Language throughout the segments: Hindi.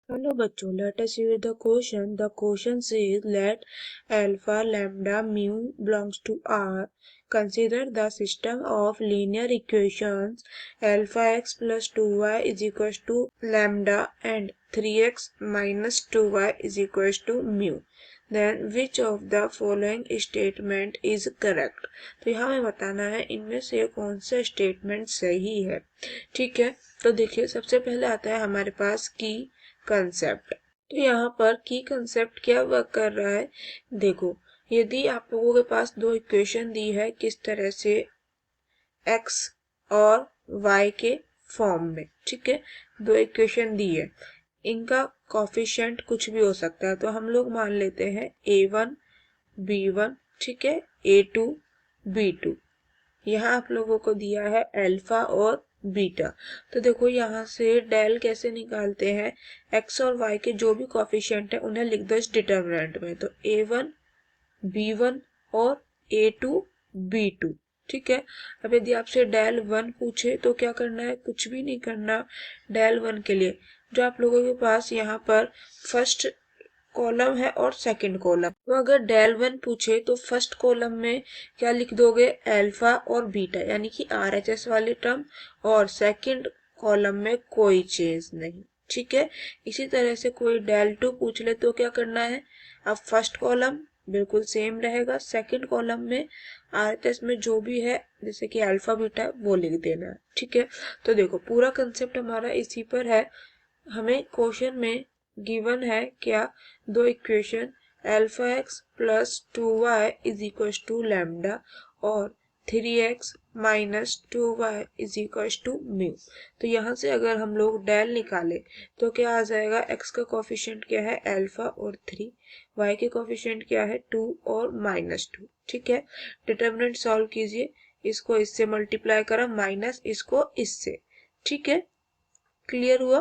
Hello बच्चों, let us see the question. The question says let alpha, lambda, mu belongs to R. Consider the system of linear equations alpha x plus 2y is equals to lambda and 3x minus 2y is equals to mu. Then which of the following statement is correct? तो यहाँ हमें बताना है इनमें से कौन सा स्टेटमेंट सही है। ठीक है, तो देखिए सबसे पहले आता है हमारे पास की कंसेप्ट। तो यहाँ पर की कंसेप्ट क्या वर्क कर रहा है, देखो यदि आप लोगों के पास दो इक्वेशन दी है किस तरह से x और y के फॉर्म में, ठीक है, दो इक्वेशन दी है, इनका कोफिशिएंट कुछ भी हो सकता है, तो हम लोग मान लेते हैं a1 b1, ठीक है, a2 b2। यहाँ आप लोगों को दिया है अल्फा और बीटा। तो देखो यहाँ से डेल कैसे निकालते हैं, एक्स और वाई के जो भी कोफिशिएंट है उन्हें लिख दो इस डिटर्मिनेंट में, तो a1 b1 और a2 b2। ठीक है, अब यदि आपसे डेल 1 पूछे तो क्या करना है, कुछ भी नहीं करना। डेल 1 के लिए जो आप लोगों के पास यहाँ पर फर्स्ट कॉलम है और सेकंड कॉलम, तो अगर डेल 1 पूछे तो फर्स्ट कॉलम में क्या लिख दोगे, अल्फा और बीटा यानी कि आरएचएस वाली टर्म, और सेकंड कॉलम में कोई चेंज नहीं। ठीक है, इसी तरह से कोई डेल 2 पूछ ले तो क्या करना है, अब फर्स्ट कॉलम बिल्कुल सेम रहेगा, सेकंड कॉलम में आरएचएस में जो भी है जैसे कि अल्फा बीटा वो लिख देना है। ठीक है, तो देखो पूरा कंसेप्ट हमारा इसी पर है। हमें क्वेश्चन में गिवन है क्या, दो equation alpha X plus 2y is equal to lambda और 3x minus 2y is equal to mu. तो यहाँ से अगर हम लोग डेल निकाले तो क्या आ जाएगा, x का कोफिशिएंट क्या है अल्फा और 3, y के कोफिशिएंट क्या है 2 और माइनस 2। ठीक है, डिटर्मिनेंट सॉल्व कीजिए, इसको इससे मल्टीप्लाई करा माइनस इसको इससे। ठीक है, क्लियर हुआ।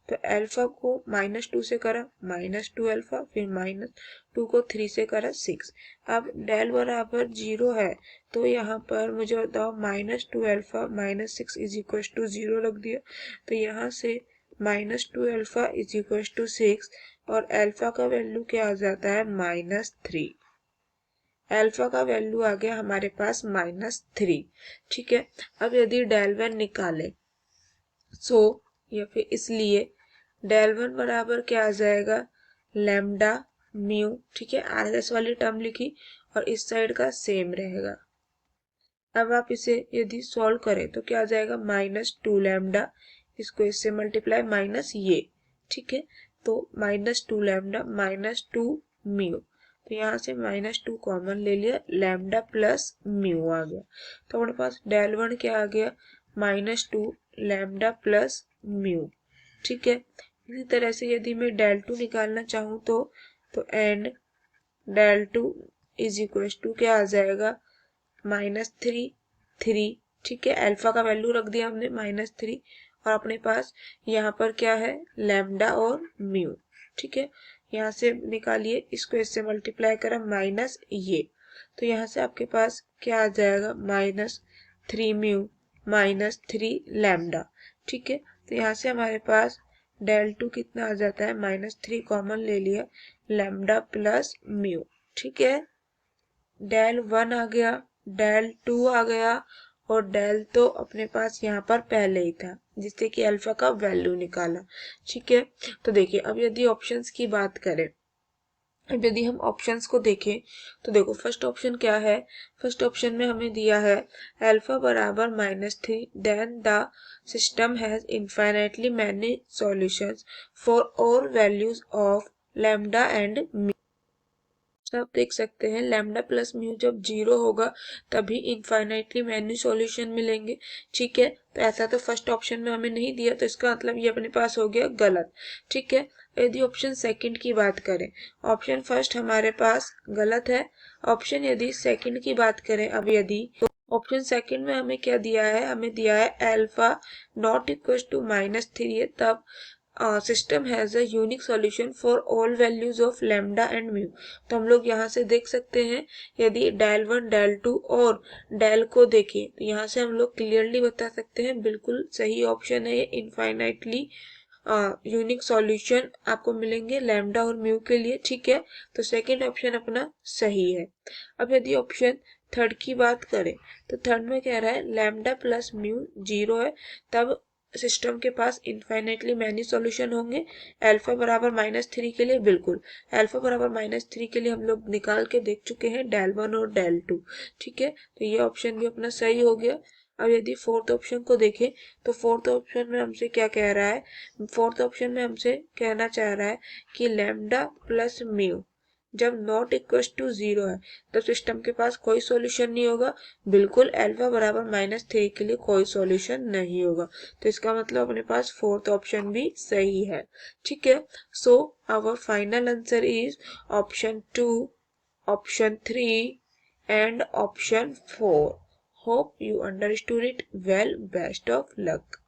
तो अल्फा को -2 से करा -2 अल्फा, फिर -2 को 3 से करा 6। अब डेल बराबर 0 है तो यहाँ पर मुझे बताओ -2 अल्फा -6 इज इक्वल टू 0 रख दिया, तो यहाँ से -2 अल्फा इज इक्वल टू 6 और अल्फा का वैल्यू क्या आ जाता है -3। अल्फा का वैल्यू आ गया हमारे पास -3। ठीक है, अब यदि डेल वन निकाले या फिर इसलिए डेल 1 बराबर क्या आ जाएगा, लैम्डा म्यू। ठीक है, आरएस वाली टर्म लिखी और इस साइड का सेम रहेगा। अब आप इसे यदि सॉल्व करें तो क्या आ जाएगा, -2 लैम्डा, इसको इससे मल्टीप्लाई माइनस ये। ठीक है, तो -2 लैम्डा -2 म्यू, तो यहाँ से -2 कॉमन ले लिया, लैम्डा प्लस म्यू आ गया, तो हमारे पास डेल 1 क्या आ गया, -2 लैम्डा प्लस म्यू। ठीक है, इसी तरह से यदि मैं डेल 2 निकालना चाहूँ तो and del 2 is equal to क्या आ जाएगा, -3। ठीक है, अल्फा का वैल्यू रख दिया हमने -3 और अपने पास यहाँ पर क्या है, लैम्डा और म्यू। ठीक है, यहाँ से निकालिए, इसको इससे मल्टीप्लाई करा माइनस ये, तो यहाँ से आपके पास क्या आ जाएगा, -3 म्यू -3 लैम्डा। ठीक है, तो यहाँ से हमारे पास डेल 2 कितना आ जाता है, -3 कॉमन ले लिया, लैम्डा प्लस म्यू। ठीक है, डेल 1 आ गया, डेल 2 आ गया और डेल तो अपने पास यहाँ पर पहले ही था जिससे कि अल्फा का वैल्यू निकाला। ठीक है, तो देखिए अब यदि ऑप्शंस की बात करें, अब यदि हम ऑप्शंस को देखें तो देखो फर्स्ट ऑप्शन क्या है, फर्स्ट ऑप्शन में हमें दिया है अल्फा बराबर -3, then the system has infinitely many solutions for all values of lambda and mu. आप देख सकते हैं लैम्डा प्लस म्यू जब 0 होगा तभी इनफाइनाइटली मैनी सॉल्यूशन मिलेंगे। ठीक है, तो ऐसा तो फर्स्ट ऑप्शन में हमें नहीं दिया, तो इसका मतलब ये अपने पास हो गया गलत। ठीक है, यदि ऑप्शन सेकंड की बात करें, ऑप्शन फर्स्ट हमारे पास गलत है, ऑप्शन यदि सेकंड की बात करें, अब यदि तो ऑप्शन सेकंड में हमें क्या दिया है, हमें दिया है अल्फा नॉट इक्वल टू -3 है, तब system has a unique solution for all values of lambda and mu. तो हम लोग यहाँ से देख सकते हैं, यदि डेल 1 डेल 2 और डेल को देखें तो यहाँ से हम लोग क्लियरली बता सकते हैं बिल्कुल सही ऑप्शन है ये, इनफाइनाइटली यूनिक सॉल्यूशन आपको मिलेंगे लैम्डा और म्यू के लिए, ठीक है। तो सेकंड ऑप्शन अपना सही है। अब यदि ऑप्शन थर्ड की बात करें तो थर्ड में कह रहा है लैम्डा प्लस म्यू 0 है, तब सिस्टम के पास इनफाइनेटली मैनी सॉल्यूशन होंगे। अल्फा बराबर -3 के लिए बिल्कुल, अल्फा बराबर -3 के लिए हम लोग निकाल के देख चुके हैं डेल 1 और डेल 2, ठीक है। तो ये ऑप्शन भी अपना सही हो गया। अब यदि फोर्थ ऑप्शन को देखें तो फोर्थ ऑप्शन में हमसे क्या कह रहा है, फोर्थ ऑप्शन में हमसे कहना चाह रहा है कि लैम्डा प्लस म्यू जब नॉट इक्वल टू 0 है तब सिस्टम के पास कोई सॉल्यूशन नहीं होगा। बिल्कुल अल्फा बराबर -3 के लिए कोई सॉल्यूशन नहीं होगा। तो इसका मतलब अपने पास फोर्थ ऑप्शन भी सही है, ठीक है। So our final answer is option 2, option 3 and option 4. Hope you understood it well. Best of luck.